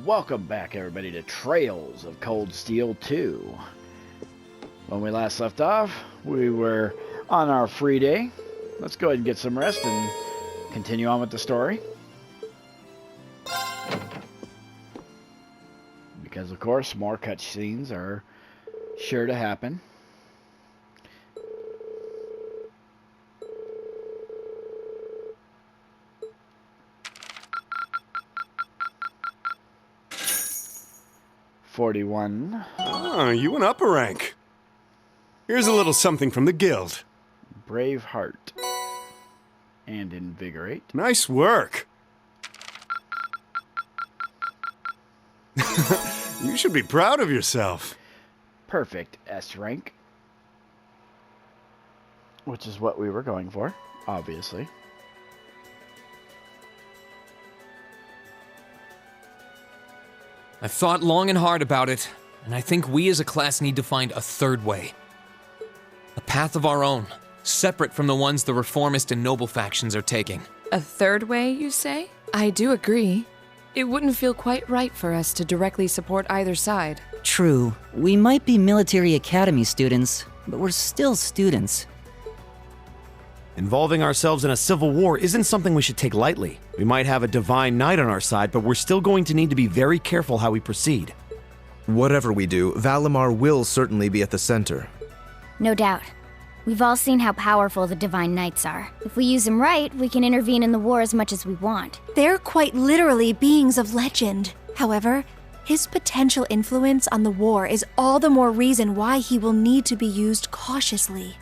Welcome back, everybody, to Trails of Cold Steel 2. When we last left off, we were on our free day. Let's go ahead and get some rest and continue on with the story. Because, of course, more cutscenes are sure to happen. $41. Oh, you went up a rank. Here's a little something from the guild. Brave Heart. And Invigorate. Nice work. You should be proud of yourself. Perfect S rank. Which is what we were going for, obviously. I've thought long and hard about it, and I think we as a class need to find a third way. A path of our own, separate from the ones the reformist and noble factions are taking. A third way, you say? I do agree. It wouldn't feel quite right for us to directly support either side. True. We might be military academy students, but we're still students. Involving ourselves in a civil war isn't something we should take lightly. We might have a divine knight on our side, but we're still going to need to be very careful how we proceed. Whatever we do, Valimar will certainly be at the center. No doubt. We've all seen how powerful the Divine Knights are. If we use them right, we can intervene in the war as much as we want. They're quite literally beings of legend. However, his potential influence on the war is all the more reason why he will need to be used cautiously.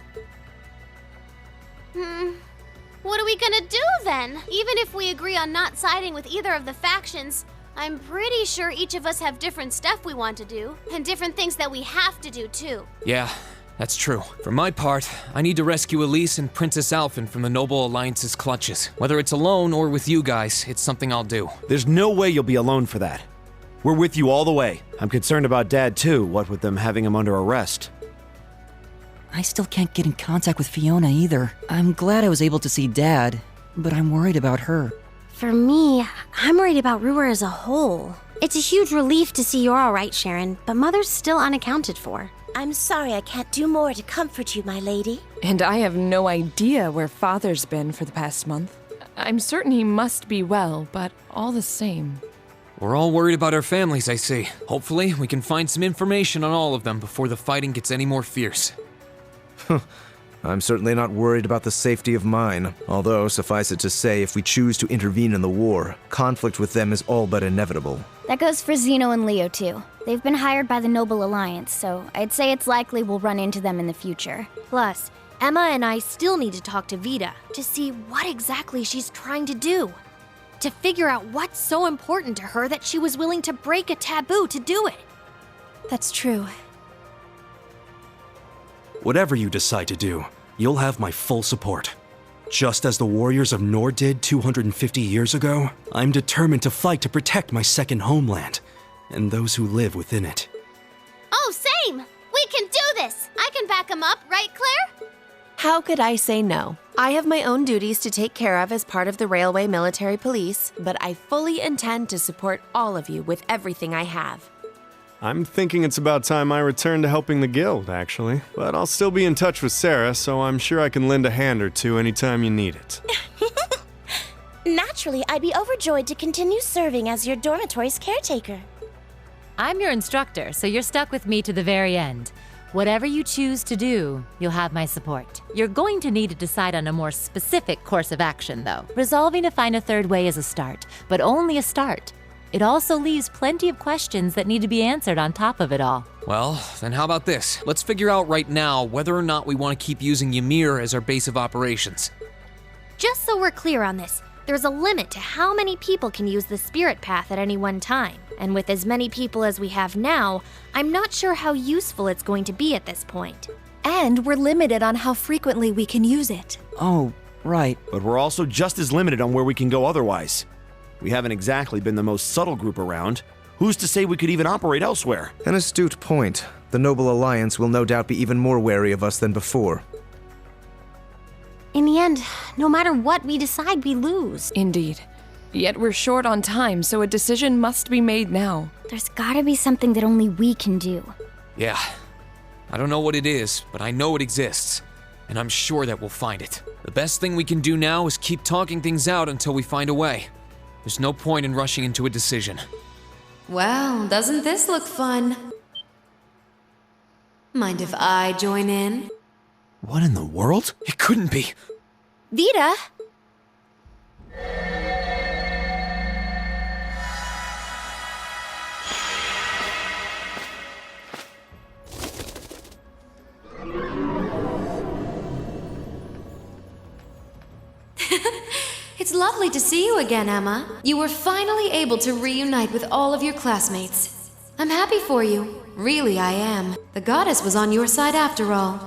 What are we gonna do then? Even if we agree on not siding with either of the factions, I'm pretty sure each of us have different stuff we want to do, and different things that we have to do too. Yeah, that's true. For my part, I need to rescue Elise and Princess Alphen from the Noble Alliance's clutches. Whether it's alone or with you guys, it's something I'll do. There's no way you'll be alone for that. We're with you all the way. I'm concerned about Dad too, what with them having him under arrest. I still can't get in contact with Fiona either. I'm glad I was able to see Dad, but I'm worried about her. For me, I'm worried about Ruhr as a whole. It's a huge relief to see you're all right, Sharon, but Mother's still unaccounted for. I'm sorry I can't do more to comfort you, my lady. And I have no idea where Father's been for the past month. I'm certain he must be well, but all the same. We're all worried about our families, I see. Hopefully, we can find some information on all of them before the fighting gets any more fierce. I'm certainly not worried about the safety of mine, although, suffice it to say, if we choose to intervene in the war, conflict with them is all but inevitable. That goes for Zeno and Leo, too. They've been hired by the Noble Alliance, so I'd say it's likely we'll run into them in the future. Plus, Emma and I still need to talk to Vita to see what exactly she's trying to do. To figure out what's so important to her that she was willing to break a taboo to do it. That's true. Whatever you decide to do, you'll have my full support. Just as the warriors of Nord did 250 years ago, I'm determined to fight to protect my second homeland, and those who live within it. Oh, same! We can do this! I can back him up, right, Claire? How could I say no? I have my own duties to take care of as part of the Railway Military Police, but I fully intend to support all of you with everything I have. I'm thinking it's about time I return to helping the guild, actually. But I'll still be in touch with Sarah, so I'm sure I can lend a hand or two anytime you need it. Naturally, I'd be overjoyed to continue serving as your dormitory's caretaker. I'm your instructor, so you're stuck with me to the very end. Whatever you choose to do, you'll have my support. You're going to need to decide on a more specific course of action, though. Resolving to find a third way is a start, but only a start. It also leaves plenty of questions that need to be answered on top of it all. Well, then how about this? Let's figure out right now whether or not we want to keep using Ymir as our base of operations. Just so we're clear on this, there's a limit to how many people can use the Spirit Path at any one time. And with as many people as we have now, I'm not sure how useful it's going to be at this point. And we're limited on how frequently we can use it. Oh, right. But we're also just as limited on where we can go otherwise. We haven't exactly been the most subtle group around. Who's to say we could even operate elsewhere? An astute point. The Noble Alliance will no doubt be even more wary of us than before. In the end, no matter what we decide, we lose. Indeed. Yet we're short on time, so a decision must be made now. There's gotta be something that only we can do. Yeah. I don't know what it is, but I know it exists. And I'm sure that we'll find it. The best thing we can do now is keep talking things out until we find a way. There's no point in rushing into a decision. Well, doesn't this look fun? Mind if I join in? What in the world? It couldn't be. Vita! It's lovely to see you again, Emma. You were finally able to reunite with all of your classmates. I'm happy for you. Really, I am. The goddess was on your side after all,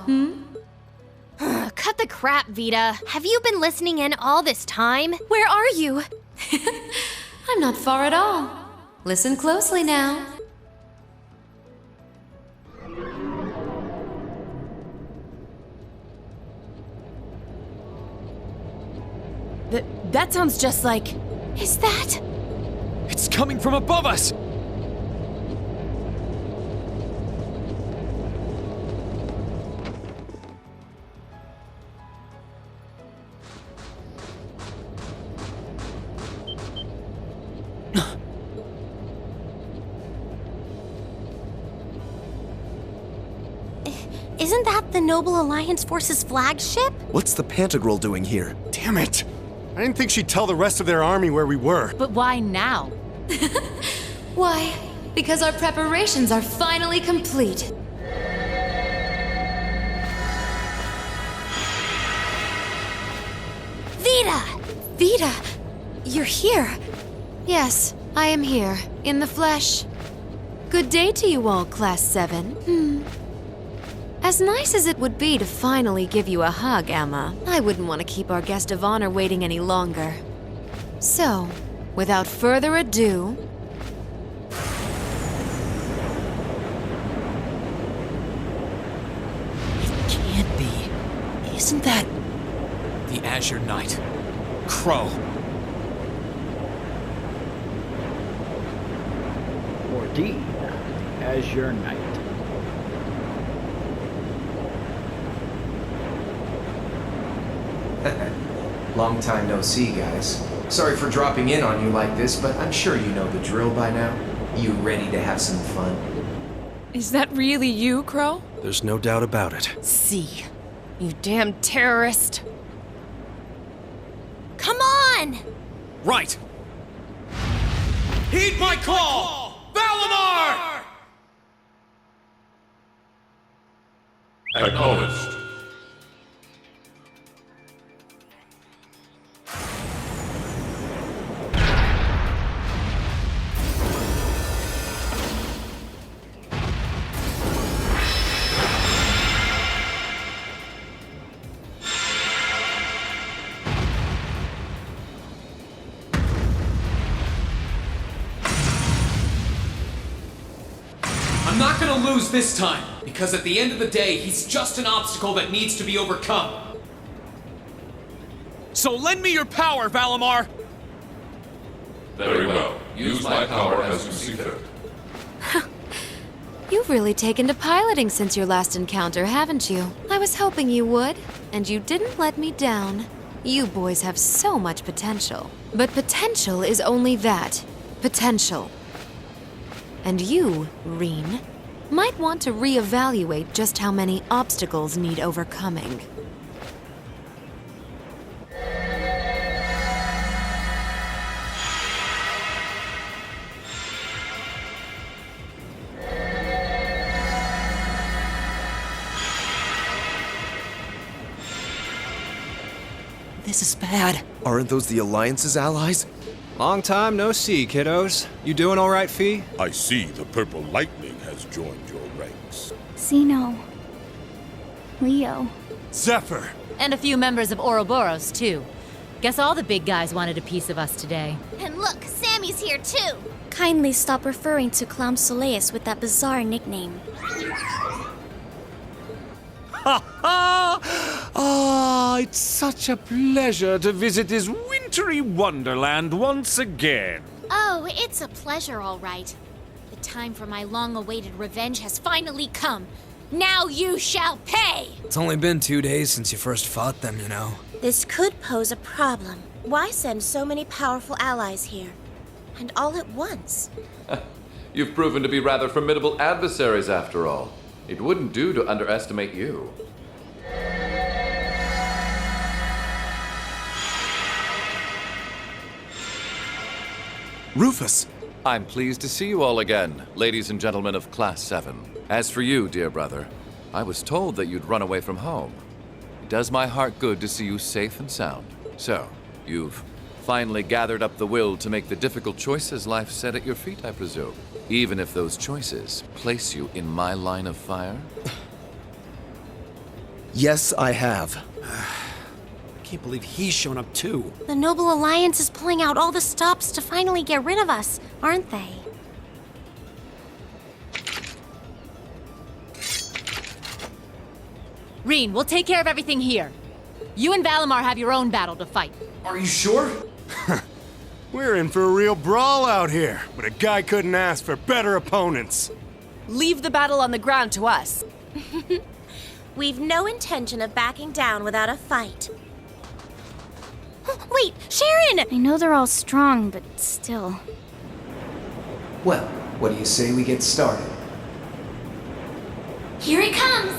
Cut the crap, Vita. Have you been listening in all this time? Where are you? I'm not far at all. Listen closely now. That sounds just like... Is that? It's coming from above us! Isn't that the Noble Alliance Force's flagship? What's the Pantagruel doing here? Damn it! I didn't think she'd tell the rest of their army where we were. But why now? Why? Because our preparations are finally complete. Vita! Vita! You're here. Yes, I am here, in the flesh. Good day to you all, Class 7. As nice as it would be to finally give you a hug, Emma, I wouldn't want to keep our guest of honor waiting any longer. So, without further ado... It can't be. Isn't that... The Azure Knight. Crow. Or D, Azure Knight. Long time no see, guys. Sorry for dropping in on you like this, but I'm sure you know the drill by now. You ready to have some fun? Is that really you, Crow? There's no doubt about it. See. You damn terrorist. Come on! Right! Heed my call! Valimar! Acknowledged. I'm not gonna lose this time, because at the end of the day, he's just an obstacle that needs to be overcome. So lend me your power, Valimar! Very well. Use my power as you see fit. You've really taken to piloting since your last encounter, haven't you? I was hoping you would, and you didn't let me down. You boys have so much potential. But potential is only that. Potential. And you, Reen, might want to reevaluate just how many obstacles need overcoming. This is bad. Aren't those the Alliance's allies? Long time no see, kiddos. You doing all right, Fee? I see the Purple Lightning has joined your ranks. Xeno. Leo. Zephyr! And a few members of Ouroboros, too. Guess all the big guys wanted a piece of us today. And look, Sammy's here too! Kindly stop referring to Clown Soleus with that bizarre nickname. Ha ha! Ah, it's such a pleasure to visit this winter glittery wonderland once again. Oh, it's a pleasure, all right. The time for my long-awaited revenge has finally come. Now you shall pay! It's only been 2 days since you first fought them, you know. This could pose a problem. Why send so many powerful allies here? And all at once? You've proven to be rather formidable adversaries after all. It wouldn't do to underestimate you. Rufus! I'm pleased to see you all again, ladies and gentlemen of Class 7. As for you, dear brother, I was told that you'd run away from home. It does my heart good to see you safe and sound. So, you've finally gathered up the will to make the difficult choices life set at your feet, I presume. Even if those choices place you in my line of fire? Yes, I have. I can't believe he's shown up too. The Noble Alliance is pulling out all the stops to finally get rid of us, aren't they? Reen, we'll take care of everything here. You and Valimar have your own battle to fight. Are you sure? We're in for a real brawl out here, but a guy couldn't ask for better opponents. Leave the battle on the ground to us. We've no intention of backing down without a fight. Wait, Sharon! I know they're all strong, but still. Well, what do you say we get started? Here he comes!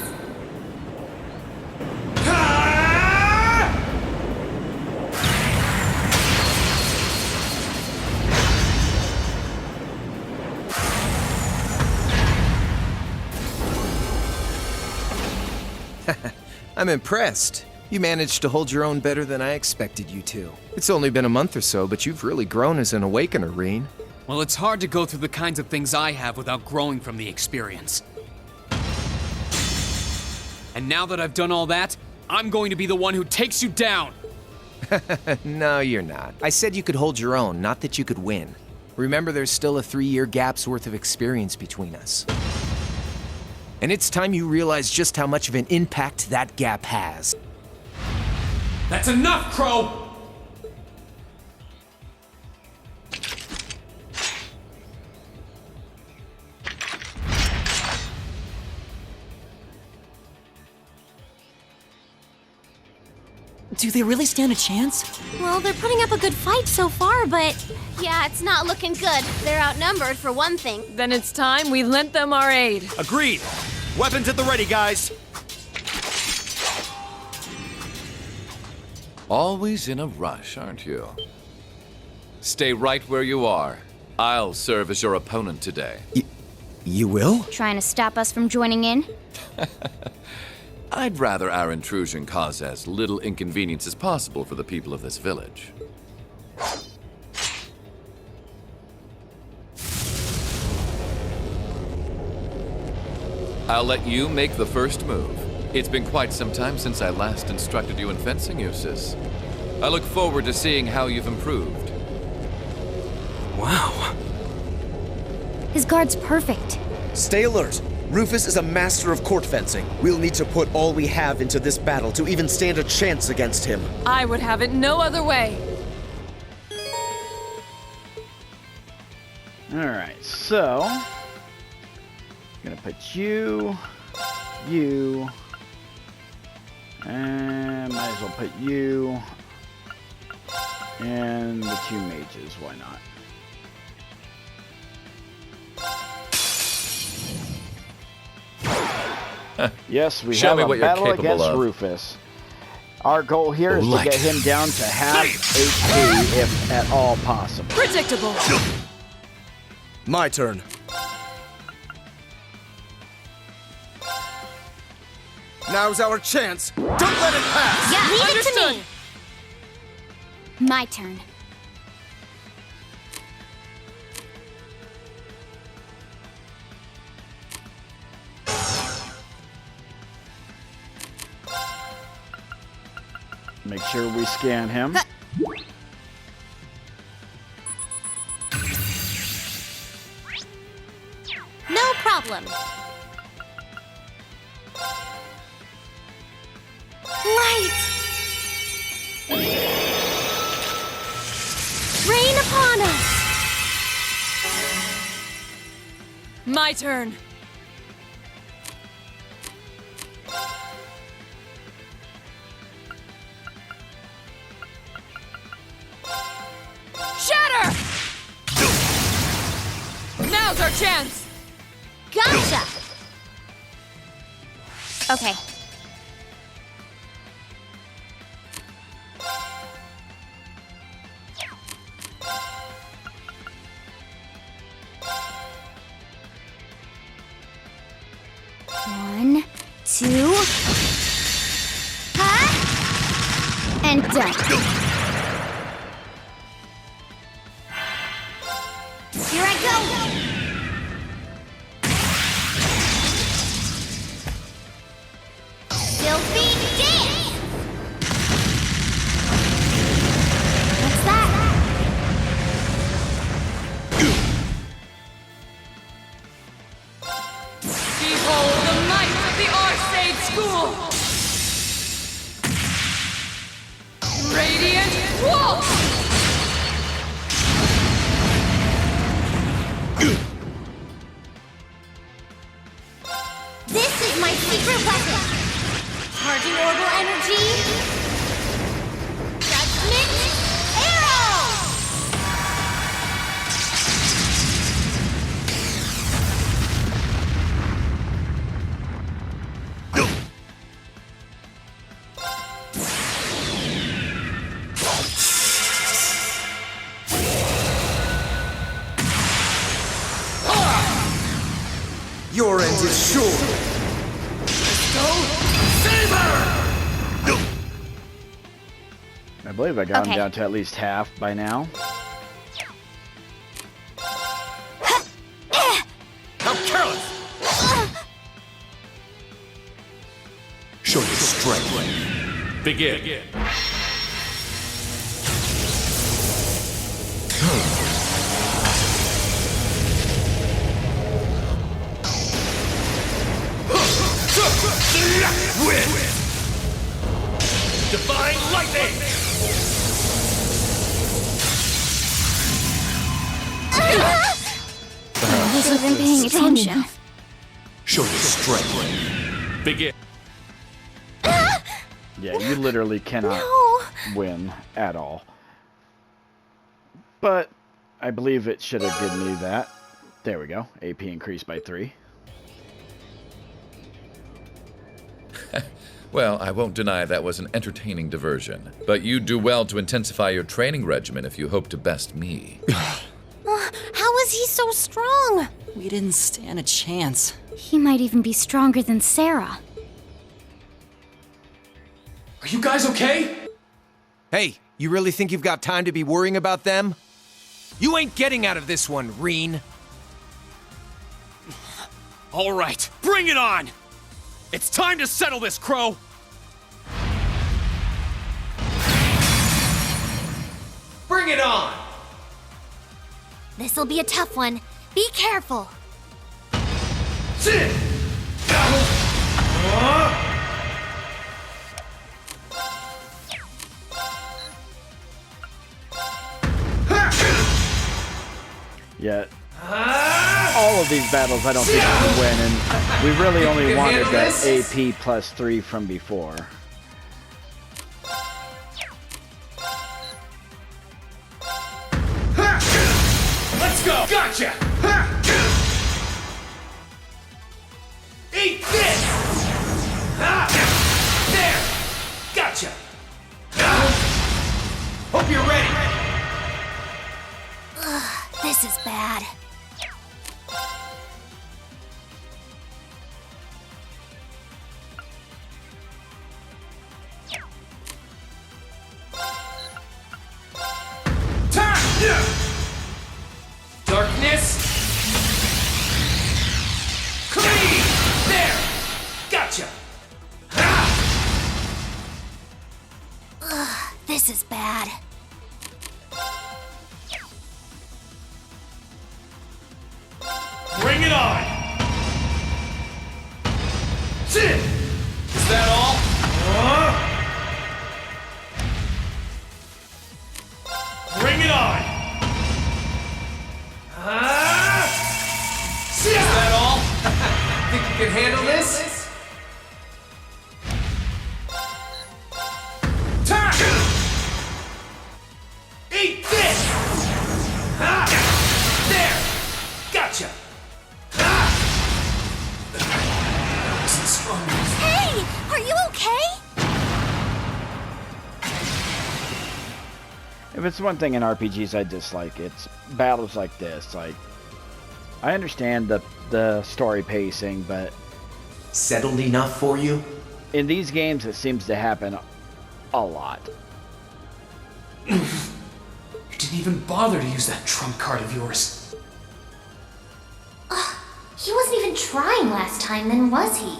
I'm impressed. You managed to hold your own better than I expected you to. It's only been a month or so, but you've really grown as an Awakener, Reen. Well, it's hard to go through the kinds of things I have without growing from the experience. And now that I've done all that, I'm going to be the one who takes you down! No, you're not. I said you could hold your own, not that you could win. Remember, there's still a 3-year gap's worth of experience between us. And it's time you realize just how much of an impact that gap has. That's enough, Crow! Do they really stand a chance? Well, they're putting up a good fight so far, but... Yeah, it's not looking good. They're outnumbered, for one thing. Then it's time we lent them our aid. Agreed. Weapons at the ready, guys. Always in a rush, aren't you? Stay right where you are. I'll serve as your opponent today. You will? Trying to stop us from joining in? I'd rather our intrusion cause as little inconvenience as possible for the people of this village. I'll let you make the first move. It's been quite some time since I last instructed you in fencing uses. I look forward to seeing how you've improved. Wow. His guard's perfect. Stay alert. Rufus is a master of court fencing. We'll need to put all we have into this battle to even stand a chance against him. I would have it no other way. Alright, so... gonna put you... and might as well put you... and the 2 mages, why not? Yes, we Show have me a what you're battle capable against of. Rufus. Our goal here is Like to get him down to half HP if at all possible. Predictable. My turn. Now's our chance. Don't let it pass! Yeah, leave Understood. it to me! My turn. Make sure we scan him. No problem. Light! upon us! My turn. Shatter! Now's our chance! Gotcha! Okay. One, two, and done. Here I go! Filthy dance! What's that? Behold the might of the Arcade School! Radiant Waltz! This is my secret weapon! Charging orbital energy. Judgment Arrow! Your end is sure. I believe I got him Okay. down to at least half by now. How careless! Show your strength. Begin. Win! Divine Lightning! I wasn't even paying attention. Show your strength. Begin. Yeah, you literally cannot win at all. But I believe it should have given me that. There we go. AP increased by 3. Well, I won't deny that was an entertaining diversion, but you'd do well to intensify your training regimen if you hope to best me. How is he so strong? We didn't stand a chance. He might even be stronger than Sarah. Are you guys okay? Hey, you really think you've got time to be worrying about them? You ain't getting out of this one, Reen. All right, bring it on! It's time to settle this, Crow! Bring it on! This'll be a tough one. Be careful. Sit! Yet, all of these battles I don't think we can win, and we really only wanted that AP plus 3 from before. Let's go! Gotcha! Eat this! There! Gotcha! Hope you're ready! This is bad. Darkness! Clean! There! Gotcha! This is bad. Bring it on! Sit! Is that all? Bring it on! can handle this? Turn! Eat this! Ah! There! Gotcha! Ah! Isn't strong enough. Hey! Are you okay? If it's one thing in RPGs I dislike, it's battles like this. Like, I understand the story pacing, but... Settled enough for you? In these games, it seems to happen a lot. You didn't even bother to use that trump card of yours. He wasn't even trying last time, then was he?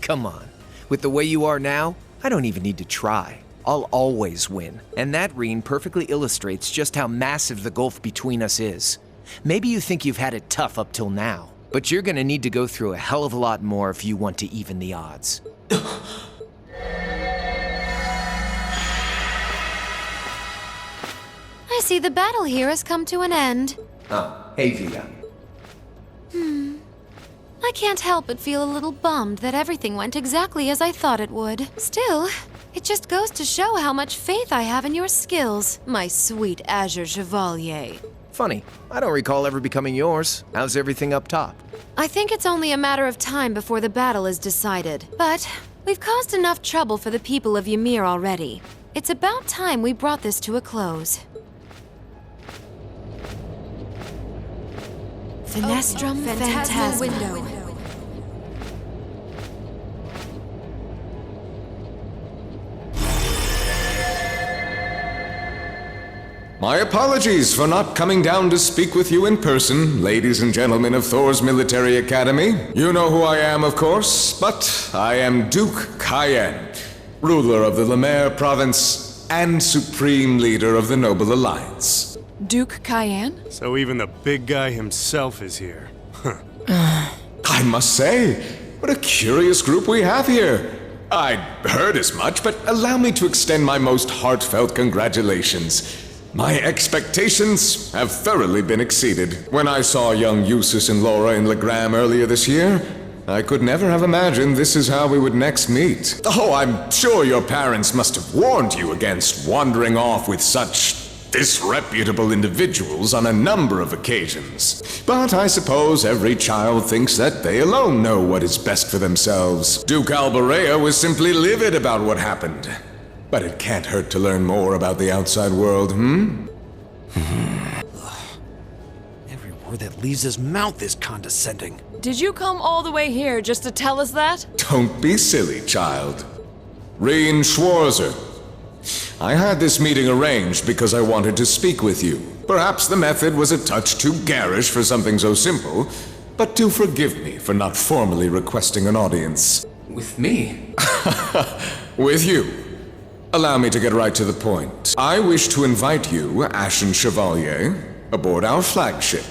Come on. With the way you are now, I don't even need to try. I'll always win. And that rune perfectly illustrates just how massive the gulf between us is. Maybe you think you've had it tough up till now, but you're gonna need to go through a hell of a lot more if you want to even the odds. I see the battle here has come to an end. Oh, hey Vita. I can't help but feel a little bummed that everything went exactly as I thought it would. Still, it just goes to show how much faith I have in your skills, my sweet Azure Chevalier. Funny, I don't recall ever becoming yours. How's everything up top? I think it's only a matter of time before the battle is decided. But we've caused enough trouble for the people of Ymir already. It's about time we brought this to a close. Finestrum Phantasma Window. My apologies for not coming down to speak with you in person, ladies and gentlemen of Thor's Military Academy. You know who I am, of course, but I am Duke Cayenne, ruler of the Lemaire province and supreme leader of the Noble Alliance. Duke Cayenne? So even the big guy himself is here. I must say, what a curious group we have here. I'd heard as much, but allow me to extend my most heartfelt congratulations. My expectations have thoroughly been exceeded. When I saw young Eustace and Laura in Legram earlier this year, I could never have imagined this is how we would next meet. Oh, I'm sure your parents must have warned you against wandering off with such disreputable individuals on a number of occasions. But I suppose every child thinks that they alone know what is best for themselves. Duke Alborea was simply livid about what happened. But it can't hurt to learn more about the outside world, Every word that leaves his mouth is condescending. Did you come all the way here just to tell us that? Don't be silly, child. Rien Schwarzer. I had this meeting arranged because I wanted to speak with you. Perhaps the method was a touch too garish for something so simple, but do forgive me for not formally requesting an audience. With me? With you. Allow me to get right to the point. I wish to invite you, Ashen Chevalier, aboard our flagship.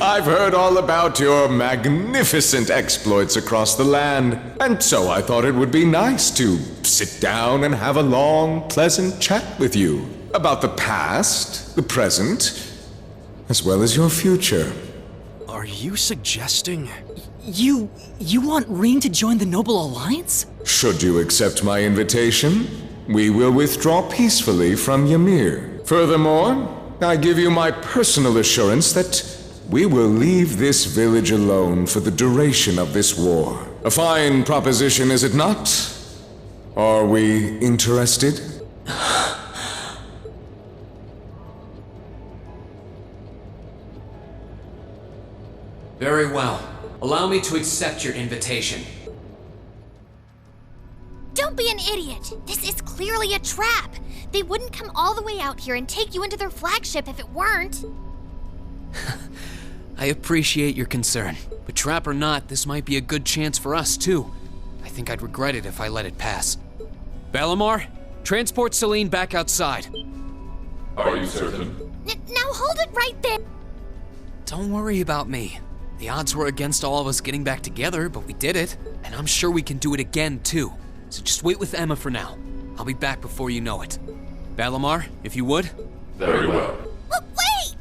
I've heard all about your magnificent exploits across the land, and so I thought it would be nice to sit down and have a long, pleasant chat with you about the past, the present, as well as your future. Are you suggesting... You want Rien to join the Noble Alliance? Should you accept my invitation, we will withdraw peacefully from Ymir. Furthermore, I give you my personal assurance that we will leave this village alone for the duration of this war. A fine proposition, is it not? Are we interested? Very well. Allow me to accept your invitation. Don't be an idiot! This is clearly a trap! They wouldn't come all the way out here and take you into their flagship if it weren't. I appreciate your concern, but trap or not, this might be a good chance for us, too. I think I'd regret it if I let it pass. Balamar, transport Celine back outside. Are you certain? Now hold it right there! Don't worry about me. The odds were against all of us getting back together, but we did it, and I'm sure we can do it again, too. So just wait with Emma for now. I'll be back before you know it. Balamar, if you would. Very well. Wait!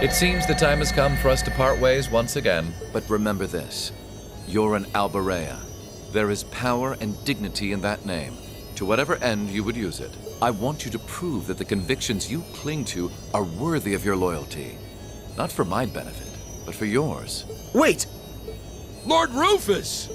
It seems the time has come for us to part ways once again. But remember this. You're an Alberea. There is power and dignity in that name. To whatever end you would use it, I want you to prove that the convictions you cling to are worthy of your loyalty. Not for my benefit, but for yours. Wait! Lord Rufus!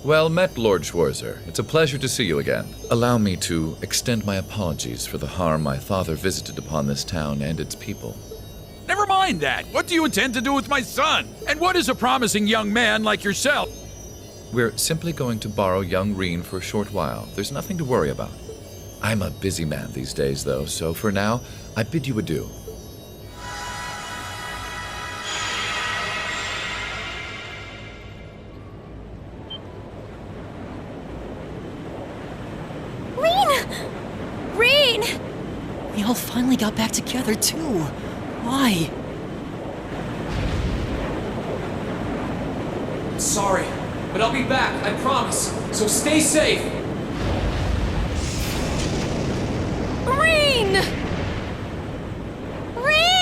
Well met, Lord Schwarzer. It's a pleasure to see you again. Allow me to extend my apologies for the harm my father visited upon this town and its people. Never mind that. What do you intend to do with my son? And what is a promising young man like yourself? We're simply going to borrow young Reen for a short while. There's nothing to worry about. I'm a busy man these days, though, so for now, I bid you adieu. We all finally got back together, too. Why? Sorry, but I'll be back, I promise. So stay safe. Reen! Reen!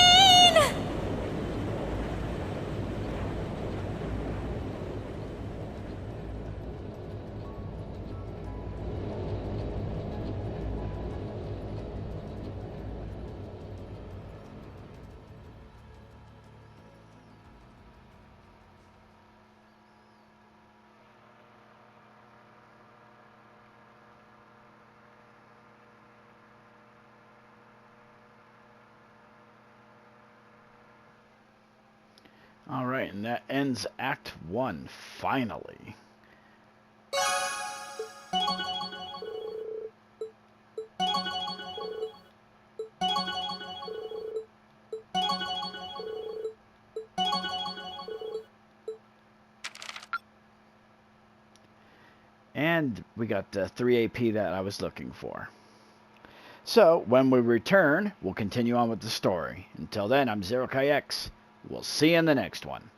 All right, and that ends Act 1, finally. And we got the 3 AP that I was looking for. So, when we return, we'll continue on with the story. Until then, I'm Zero Kai X. We'll see you in the next one.